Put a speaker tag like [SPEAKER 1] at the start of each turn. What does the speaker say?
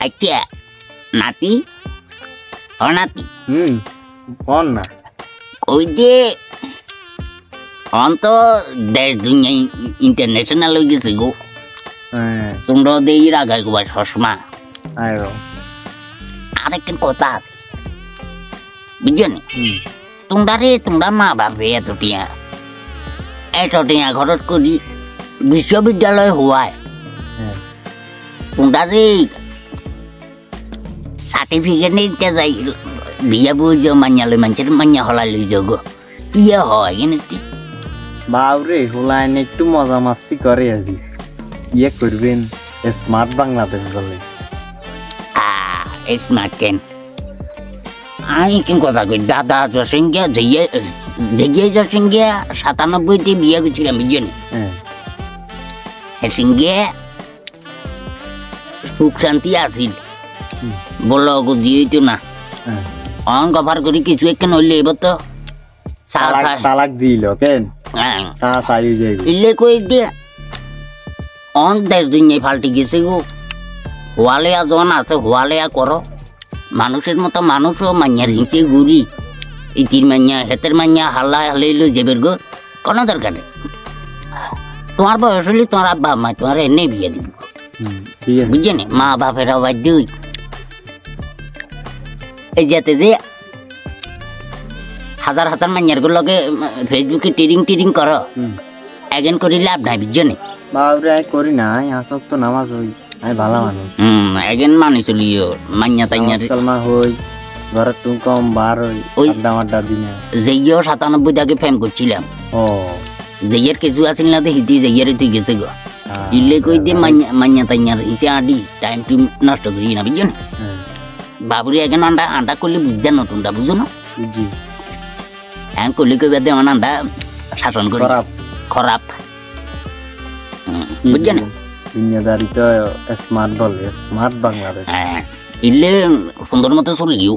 [SPEAKER 1] আচ্ছা নাতি ও নাতি
[SPEAKER 2] কোন না
[SPEAKER 1] ওই যে অন্ত দেশ দুনিয়া ইন্টারন্যাশনাল হয়ে গেছে গো তোমরা দেই রাগাই গো সসমা আরেকটা কথা আছে বুঝছেন তোমরা মা বাপে এত টিয়া খরচ করি বিশ্ববিদ্যালয় হওয়ায় তোমরা যে সার্টিফিকেট নিতে যাই বিয়া বুঝো মানিয়ালয় মানুষের মানিয়া হলাই লই যাও গো ইয়ে হয় এনে
[SPEAKER 2] বাউরে হোলাইন একটু মজা মাস্তি করে আজি ইয়ে করবেন স্মার্ট বাংলাদেশ বলে
[SPEAKER 1] স্মার্ট কেন আমি কি কথা কই দাদা জসিংগিয়া জেগে জসিংগিয়া 97-তে বিয়ে করেছিলাম বুঝছেন সিংহে সুখ শান্তি আসিল বললো গো দিয়েইতো না অন কভার করি কিছু একখান হইলে এবার তো
[SPEAKER 2] তালাক দিল কেন
[SPEAKER 1] ইলে কই দিয়ে অন দেশ দুনিয়ায় পাল্টে গেছে গো হোয়ালেয়া জন আছে হোয়ালেয়া করো মানুষের মতো মানুষও মাইয়ার হিংসে ঘুরি ইতির মাইয়া হেতের মাইয়া হাল্লা হালাইলো যাবের গো কোনো দরকার নেই তোমার বয়স হলে তোমার আব্বা মা তোমার এনে বিয়ে দিব বুঝছে নি মা বাপেরা বাধ্য এই যেতে যে হাজার হাজার মাইয়ার গুলোকে ফেসবুকে টিরিং করো এগেন করি লাভ নাই বুঝছো নি
[SPEAKER 2] বাবরে করি না আসক তো নামাজ হই আমি ভালো মানুষ
[SPEAKER 1] এগেন মানি চলিও মাইয়া তাইয়ার
[SPEAKER 2] কালমা হই ঘরে তুই কম বার হই আড্ডা দিনা
[SPEAKER 1] যেইও 97 আগে ফ্যান করছিলাম যেইয়ের কিছু আসিল না দেখি যেইয়ের তুই গেছে গো ইলে কই দে মাইয়া তাইয়ার ইচে আডি টাইম টু নষ্ট করি না বুঝছো না বাবুরি এগেন আন্ডা করলে বুঝতে নতুনটা বুঝো না করলে কই বাদে আন্ডা শাসন করি খারাপ বুঝছো না
[SPEAKER 2] দুনিয়াদারি তো স্মার্ট বলে স্মার্ট বাংলাদেশ
[SPEAKER 1] ইলে সুন্দর মতো চলিও